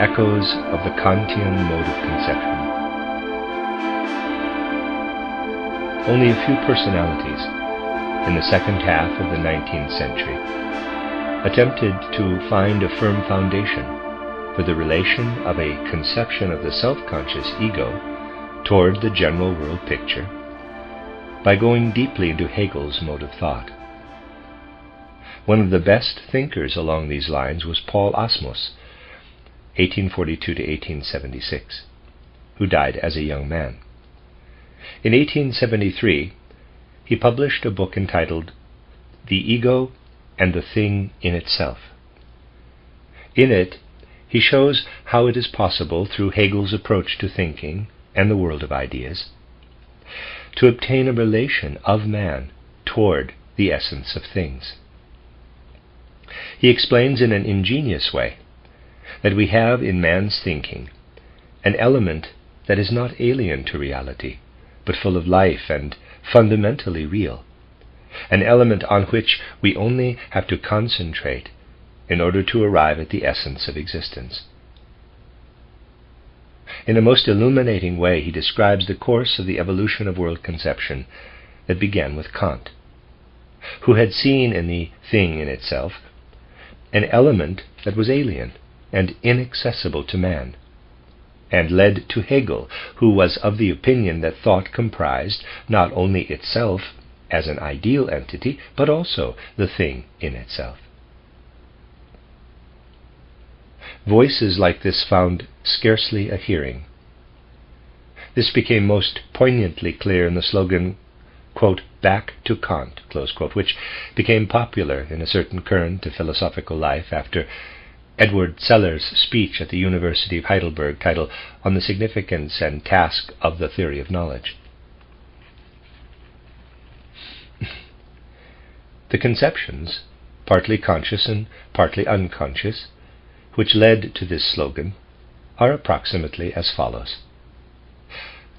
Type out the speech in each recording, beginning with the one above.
Echoes of the Kantian mode of conception. Only a few personalities in the second half of the 19th century attempted to find a firm foundation for the relation of a conception of the self-conscious ego toward the general world picture by going deeply into Hegel's mode of thought. One of the best thinkers along these lines was Paul Asmus, 1842 to 1876, who died as a young man. In 1873, he published a book entitled The Ego and the Thing in Itself. In it, he shows how it is possible, through Hegel's approach to thinking and the world of ideas, to obtain a relation of man toward the essence of things. He explains in an ingenious way that we have in man's thinking an element that is not alien to reality, but full of life and fundamentally real, an element on which we only have to concentrate in order to arrive at the essence of existence. In a most illuminating way, he describes the course of the evolution of world conception that began with Kant, who had seen in the thing in itself an element that was alien and inaccessible to man, and led to Hegel, who was of the opinion that thought comprised not only itself as an ideal entity, but also the thing in itself. Voices like this found scarcely a hearing. This became most poignantly clear in the slogan, quote, "Back to Kant," close quote, which became popular in a certain current of philosophical life after Edward Seller's speech at the University of Heidelberg, titled On the Significance and Task of the Theory of Knowledge. The conceptions, partly conscious and partly unconscious, which led to this slogan, are approximately as follows.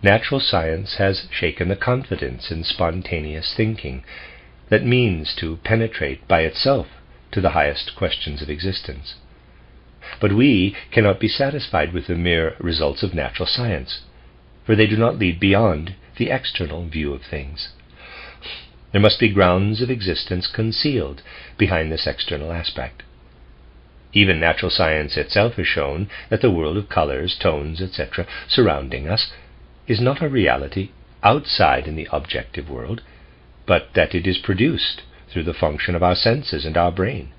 Natural science has shaken the confidence in spontaneous thinking that means to penetrate by itself to the highest questions of existence. But we cannot be satisfied with the mere results of natural science, for they do not lead beyond the external view of things. There must be grounds of existence concealed behind this external aspect. Even natural science itself has shown that the world of colors, tones, etc., surrounding us is not a reality outside in the objective world, but that it is produced through the function of our senses and our brain.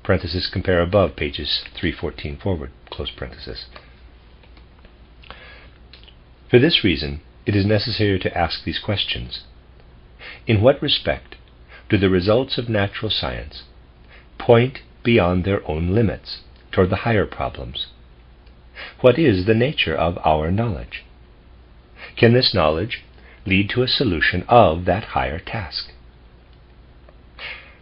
Parenthesis, compare above, pages 314 forward, close parenthesis. For this reason, it is necessary to ask these questions. In what respect do the results of natural science point beyond their own limits toward the higher problems? What is the nature of our knowledge? Can this knowledge lead to a solution of that higher task?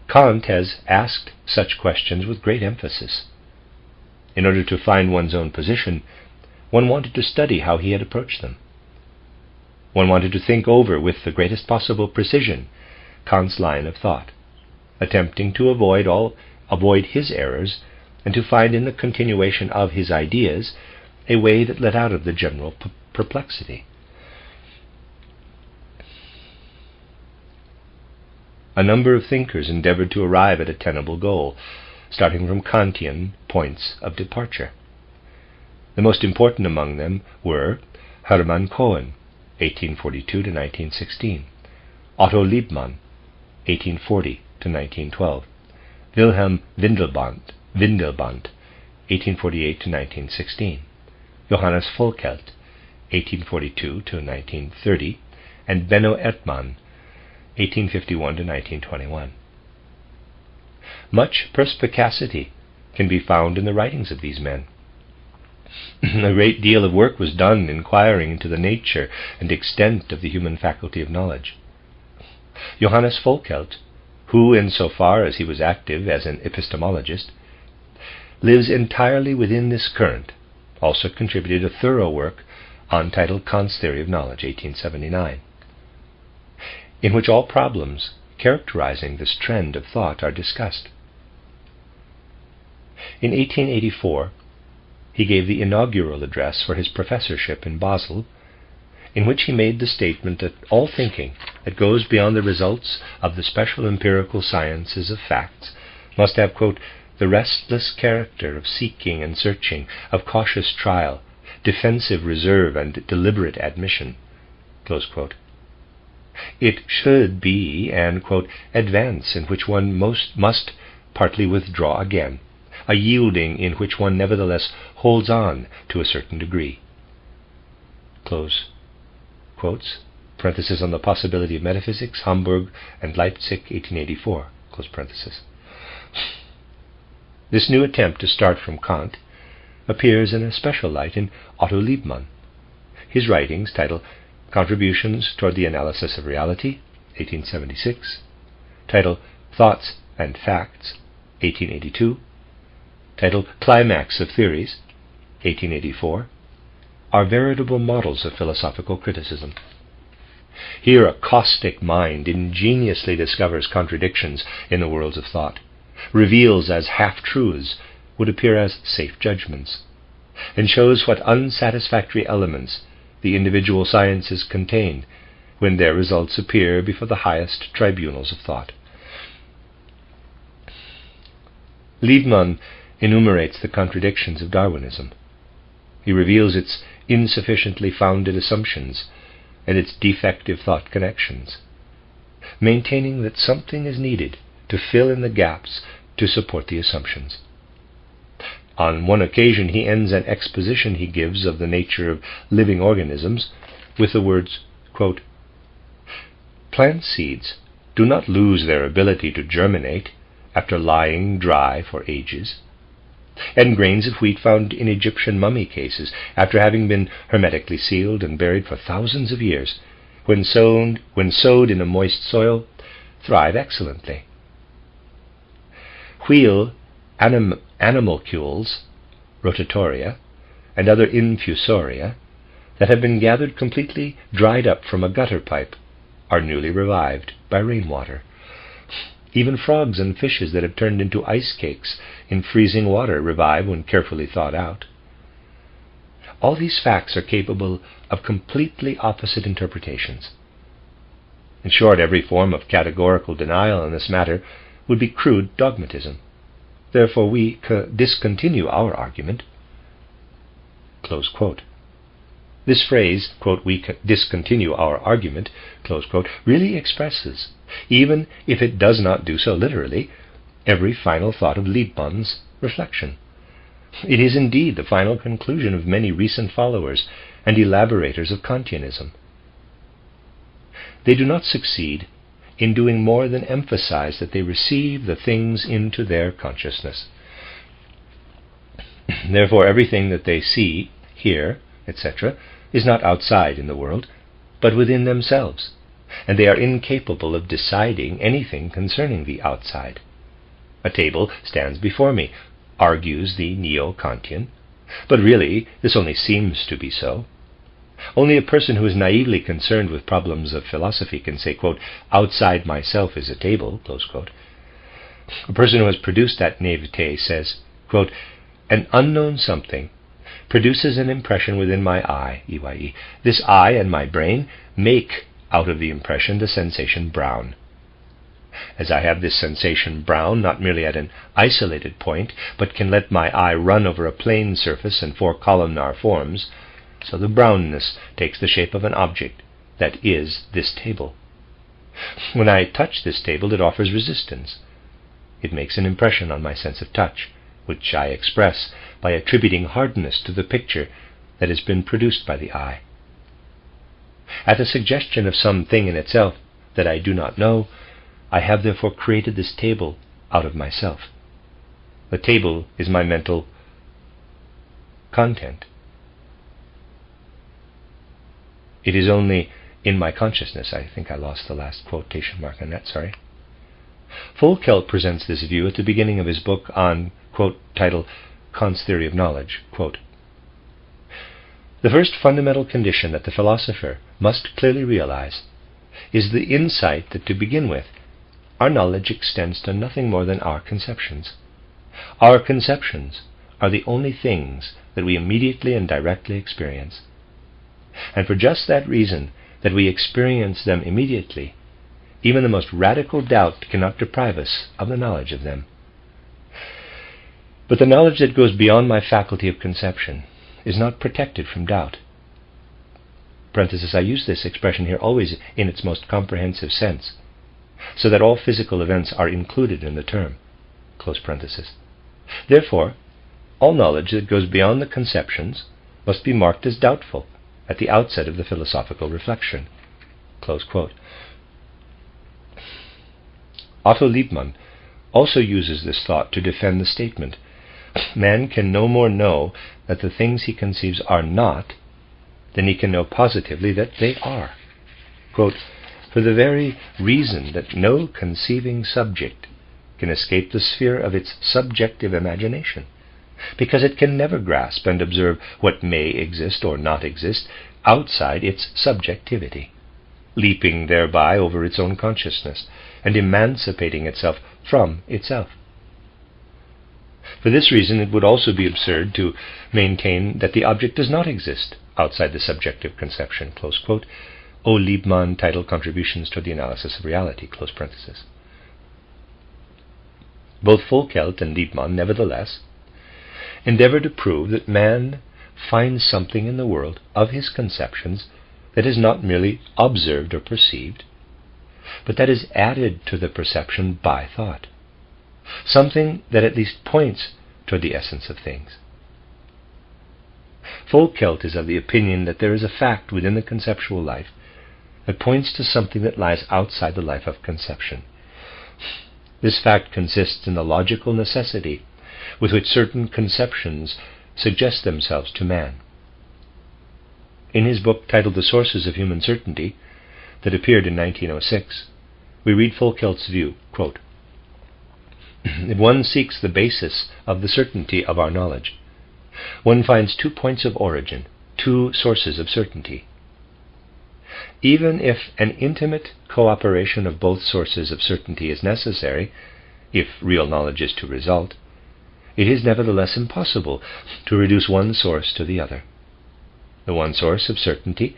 Kant has asked such questions with great emphasis. In order to find one's own position, one wanted to study how he had approached them. One wanted to think over with the greatest possible precision Kant's line of thought, attempting to avoid his errors and to find in the continuation of his ideas a way that led out of the general perplexity. A number of thinkers endeavored to arrive at a tenable goal, starting from Kantian points of departure. The most important among them were Hermann Cohen, 1842 to 1916, Otto Liebmann, 1840 to 1912, Wilhelm Windelband, 1848 to 1916, Johannes Volkelt, 1842 to 1930, and Benno Erdmann, 1851 to 1921. Much perspicacity can be found in the writings of these men. A great deal of work was done inquiring into the nature and extent of the human faculty of knowledge. Johannes Volkelt, who, in so far as he was active as an epistemologist, lives entirely within this current, also contributed a thorough work titled Kant's Theory of Knowledge, 1879. In which all problems characterizing this trend of thought are discussed. In 1884, he gave the inaugural address for his professorship in Basel, in which he made the statement that all thinking that goes beyond the results of the special empirical sciences of facts must have, quote, the restless character of seeking and searching, of cautious trial, defensive reserve, and deliberate admission, close quote. It should be an, quote, advance in which one must partly withdraw again, a yielding in which one nevertheless holds on to a certain degree. Close quotes, parenthesis on the possibility of metaphysics, Hamburg and Leipzig, 1884, close parenthesis. This new attempt to start from Kant appears in a special light in Otto Liebmann. His writings, titled Contributions Toward the Analysis of Reality, 1876, titled Thoughts and Facts, 1882, titled Climax of Theories, 1884, are veritable models of philosophical criticism. Here a caustic mind ingeniously discovers contradictions in the worlds of thought, reveals as half-truths would appear as safe judgments, and shows what unsatisfactory elements the individual sciences contain when their results appear before the highest tribunals of thought. Liebmann enumerates the contradictions of Darwinism. He reveals its insufficiently founded assumptions and its defective thought connections, maintaining that something is needed to fill in the gaps to support the assumptions. On one occasion he ends an exposition he gives of the nature of living organisms with the words, quote, plant seeds do not lose their ability to germinate after lying dry for ages, and grains of wheat found in Egyptian mummy cases after having been hermetically sealed and buried for thousands of years, when sowed in a moist soil, thrive excellently. Wheel animalcules, rotatoria, and other infusoria that have been gathered completely dried up from a gutter pipe are newly revived by rainwater. Even frogs and fishes that have turned into ice cakes in freezing water revive when carefully thawed out. All these facts are capable of completely opposite interpretations. In short, every form of categorical denial in this matter would be crude dogmatism. Therefore we discontinue our argument. Close quote. This phrase, quote, we discontinue our argument, close quote, really expresses, even if it does not do so literally, every final thought of Liebmann's reflection. It is indeed the final conclusion of many recent followers and elaborators of Kantianism. They do not succeed in doing more than emphasize that they receive the things into their consciousness. Therefore everything that they see, hear, etc., is not outside in the world, but within themselves, and they are incapable of deciding anything concerning the outside. A table stands before me, argues the neo-Kantian, but really this only seems to be so. Only a person who is naively concerned with problems of philosophy can say, quote, outside myself is a table, close quote. A person who has produced that naivete says, quote, an unknown something produces an impression within my eye, EYE. This eye and my brain make out of the impression the sensation brown. As I have this sensation brown not merely at an isolated point, but can let my eye run over a plane surface and four columnar forms, so the brownness takes the shape of an object that is this table. When I touch this table, it offers resistance. It makes an impression on my sense of touch, which I express by attributing hardness to the picture that has been produced by the eye. At the suggestion of some thing in itself that I do not know, I have therefore created this table out of myself. The table is my mental content. It is only in my consciousness. I think I lost the last quotation mark on that, sorry. Volkelt presents this view at the beginning of his book on, quote, title, Kant's Theory of Knowledge, quote, the first fundamental condition that the philosopher must clearly realize is the insight that, to begin with, our knowledge extends to nothing more than our conceptions. Our conceptions are the only things that we immediately and directly experience. And for just that reason, that we experience them immediately, even the most radical doubt cannot deprive us of the knowledge of them. But the knowledge that goes beyond my faculty of conception is not protected from doubt. Parenthesis, I use this expression here always in its most comprehensive sense, so that all physical events are included in the term. Close parenthesis. Therefore, all knowledge that goes beyond the conceptions must be marked as doubtful at the outset of the philosophical reflection. Close quote. Otto Liebmann also uses this thought to defend the statement, man can no more know that the things he conceives are not than he can know positively that they are. Quote, for the very reason that no conceiving subject can escape the sphere of its subjective imagination, because it can never grasp and observe what may exist or not exist outside its subjectivity, leaping thereby over its own consciousness and emancipating itself from itself. For this reason, it would also be absurd to maintain that the object does not exist outside the subjective conception. Close quote. O. Liebmann, title Contributions to the Analysis of Reality. Close parenthesis. Both Volkelt and Liebmann, nevertheless, endeavor to prove that man finds something in the world of his conceptions that is not merely observed or perceived, but that is added to the perception by thought, something that at least points toward the essence of things. Volkelt is of the opinion that there is a fact within the conceptual life that points to something that lies outside the life of conception. This fact consists in the logical necessity with which certain conceptions suggest themselves to man. In his book titled The Sources of Human Certainty, that appeared in 1906, we read Volkelt's view, quote, if one seeks the basis of the certainty of our knowledge, one finds 2 points of origin, 2 sources of certainty. Even if an intimate cooperation of both sources of certainty is necessary, if real knowledge is to result, it is nevertheless impossible to reduce one source to the other. The one source of certainty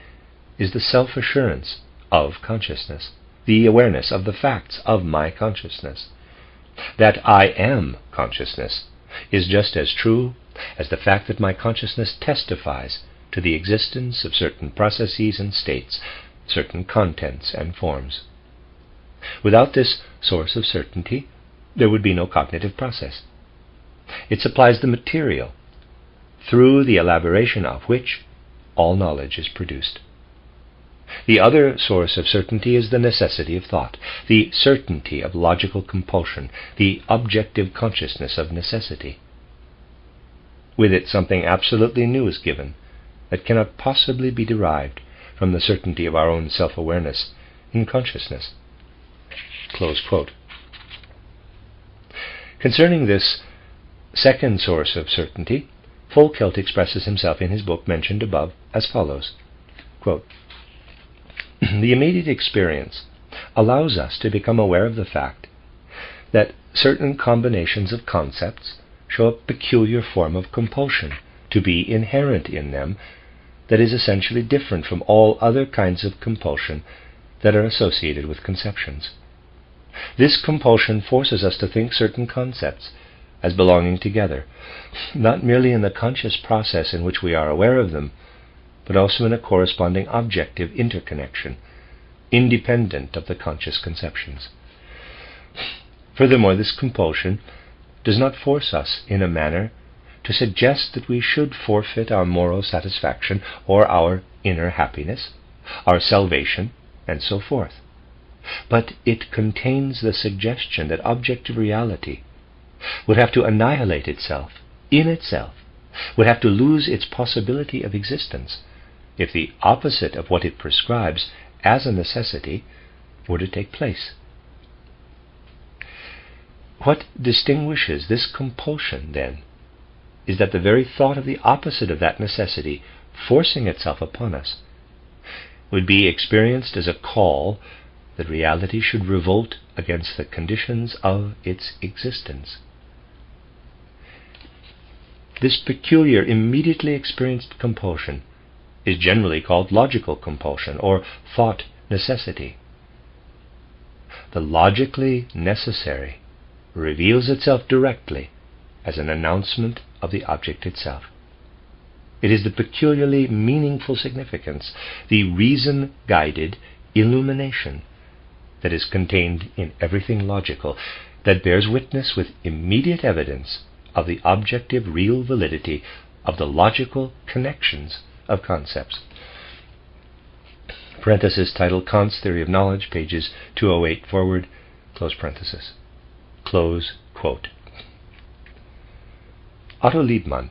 is the self-assurance of consciousness, the awareness of the facts of my consciousness. That I am consciousness is just as true as the fact that my consciousness testifies to the existence of certain processes and states, certain contents and forms. Without this source of certainty, there would be no cognitive process. It supplies the material through the elaboration of which all knowledge is produced. The other source of certainty is the necessity of thought, the certainty of logical compulsion, the objective consciousness of necessity. With it, something absolutely new is given that cannot possibly be derived from the certainty of our own self-awareness in consciousness. Close quote. Concerning this second source of certainty, Volkelt expresses himself in his book mentioned above as follows, quote, the immediate experience allows us to become aware of the fact that certain combinations of concepts show a peculiar form of compulsion to be inherent in them that is essentially different from all other kinds of compulsion that are associated with conceptions. This compulsion forces us to think certain concepts as belonging together, not merely in the conscious process in which we are aware of them, but also in a corresponding objective interconnection, independent of the conscious conceptions. Furthermore, this compulsion does not force us in a manner to suggest that we should forfeit our moral satisfaction or our inner happiness, our salvation, and so forth. But it contains the suggestion that objective reality would have to annihilate itself, in itself, would have to lose its possibility of existence, if the opposite of what it prescribes as a necessity were to take place. What distinguishes this compulsion, then, is that the very thought of the opposite of that necessity forcing itself upon us would be experienced as a call that reality should revolt against the conditions of its existence. This peculiar, immediately experienced compulsion is generally called logical compulsion or thought necessity. The logically necessary reveals itself directly as an announcement of the object itself. It is the peculiarly meaningful significance, the reason-guided illumination that is contained in everything logical, that bears witness with immediate evidence of the objective real validity of the logical connections of concepts. Parenthesis title Kant's Theory of Knowledge, pages 208 forward, close parenthesis. Close quote. Otto Liebmann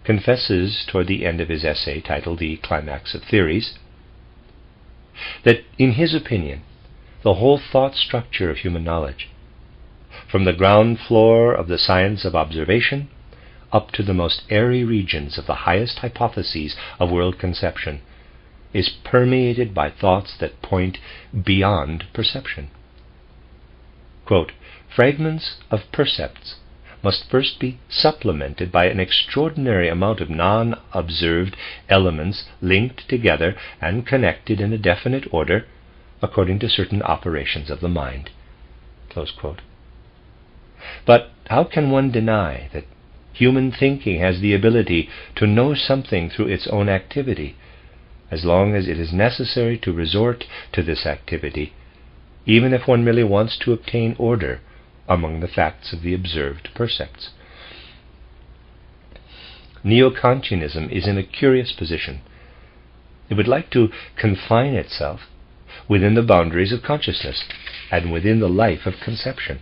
confesses toward the end of his essay titled The Climax of Theories that, in his opinion, the whole thought structure of human knowledge, from the ground floor of the science of observation up to the most airy regions of the highest hypotheses of world conception, is permeated by thoughts that point beyond perception. Quote, fragments of percepts must first be supplemented by an extraordinary amount of non-observed elements linked together and connected in a definite order according to certain operations of the mind. Close quote. But how can one deny that human thinking has the ability to know something through its own activity, as long as it is necessary to resort to this activity, even if one merely wants to obtain order among the facts of the observed percepts? Neo-Kantianism is in a curious position. It would like to confine itself within the boundaries of consciousness and within the life of conception.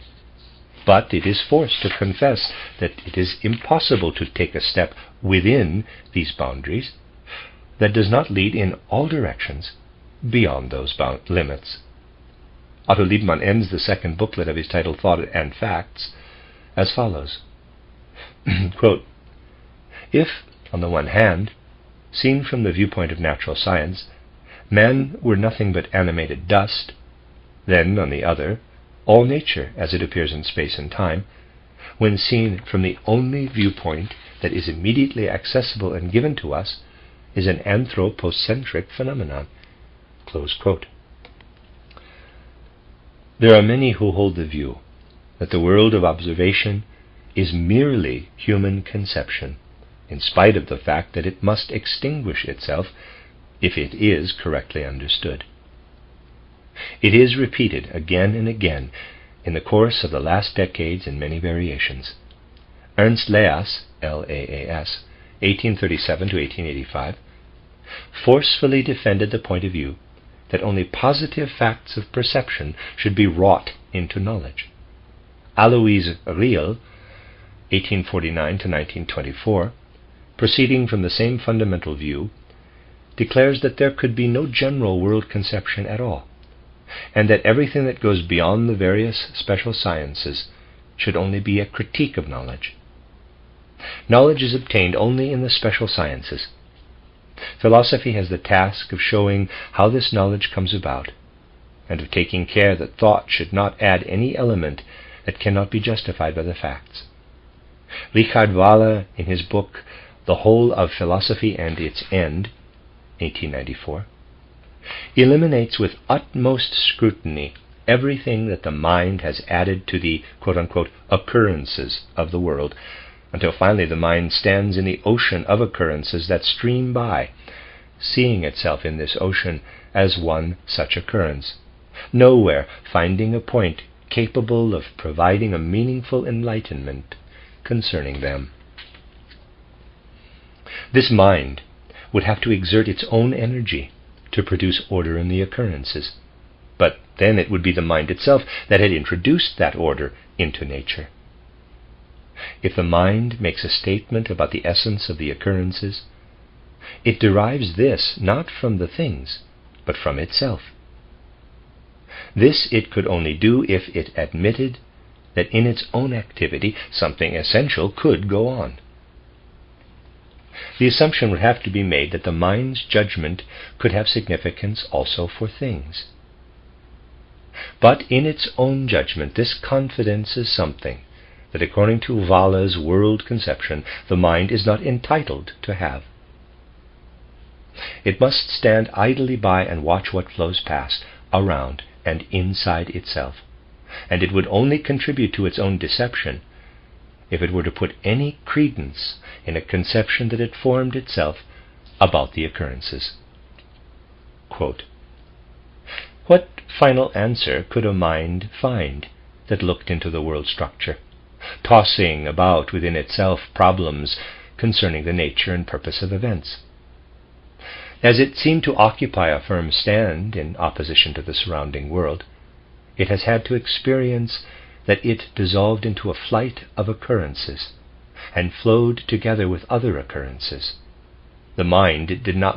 But it is forced to confess that it is impossible to take a step within these boundaries that does not lead in all directions beyond those limits. Otto Liebmann ends the second booklet of his title Thought and Facts as follows. Quote, if, on the one hand, seen from the viewpoint of natural science, man were nothing but animated dust, then, on the other, all nature, as it appears in space and time, when seen from the only viewpoint that is immediately accessible and given to us, is an anthropocentric phenomenon. Close quote. There are many who hold the view that the world of observation is merely human conception, in spite of the fact that it must extinguish itself if it is correctly understood. It is repeated again and again in the course of the last decades in many variations. Ernst Leas, L-A-A-S, 1837 to 1885, forcefully defended the point of view that only positive facts of perception should be wrought into knowledge. Alois Riel, 1849 to 1924, proceeding from the same fundamental view, declares that there could be no general world conception at all, and that everything that goes beyond the various special sciences should only be a critique of knowledge. Knowledge is obtained only in the special sciences. Philosophy has the task of showing how this knowledge comes about, and of taking care that thought should not add any element that cannot be justified by the facts. Richard Wahler, in his book The Whole of Philosophy and Its End, 1894, eliminates with utmost scrutiny everything that the mind has added to the quote-unquote occurrences of the world, until finally the mind stands in the ocean of occurrences that stream by, seeing itself in this ocean as one such occurrence, nowhere finding a point capable of providing a meaningful enlightenment concerning them. This mind would have to exert its own energy to produce order in the occurrences, but then it would be the mind itself that had introduced that order into nature. If the mind makes a statement about the essence of the occurrences, it derives this not from the things, but from itself. This it could only do if it admitted that in its own activity something essential could go on. The assumption would have to be made that the mind's judgment could have significance also for things. But in its own judgment, this confidence is something that according to Valla's world conception, the mind is not entitled to have. It must stand idly by and watch what flows past, around, and inside itself, and it would only contribute to its own deception if it were to put any credence in a conception that had formed itself about the occurrences. Quote, "What final answer could a mind find that looked into the world structure, tossing about within itself problems concerning the nature and purpose of events? As it seemed to occupy a firm stand in opposition to the surrounding world, it has had to experience that it dissolved into a flight of occurrences and flowed together with other occurrences. The mind did no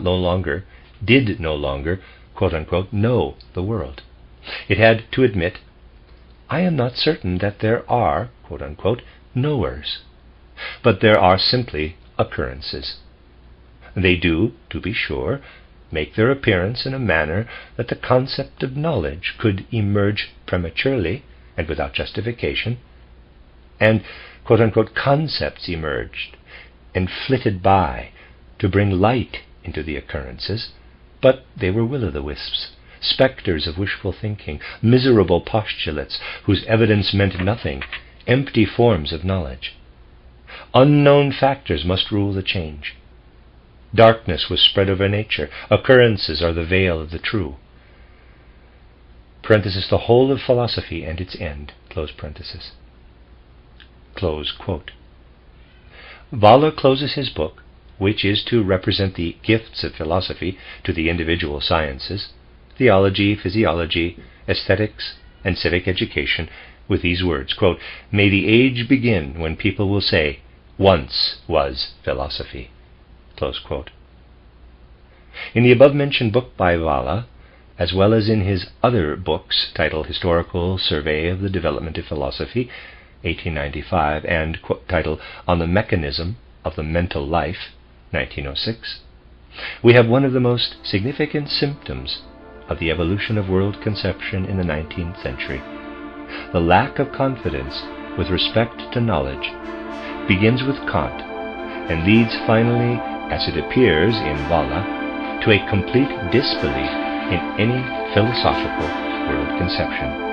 longer, quote-unquote, know the world. It had to admit, I am not certain that there are, quote-unquote, knowers, but there are simply occurrences. They do, to be sure, make their appearance in a manner that the concept of knowledge could emerge prematurely and without justification, and, quote-unquote, concepts emerged and flitted by to bring light into the occurrences, but they were will-o'-the-wisps, specters of wishful thinking, miserable postulates whose evidence meant nothing, empty forms of knowledge. Unknown factors must rule the change. Darkness was spread over nature. Occurrences are the veil of the true. Parenthesis, the whole of philosophy and its end. Close parenthesis. Close quote. Valla closes his book, which is to represent the gifts of philosophy to the individual sciences, theology, physiology, aesthetics, and civic education, with these words, quote, "May the age begin when people will say, 'Once was philosophy.'" Close quote. In the above-mentioned book by Valla, as well as in his other books titled Historical Survey of the Development of Philosophy, 1895, and titled On the Mechanism of the Mental Life, 1906, we have one of the most significant symptoms of the evolution of world conception in the 19th century. The lack of confidence with respect to knowledge begins with Kant and leads finally, as it appears in Valla, to a complete disbelief in any philosophical world conception.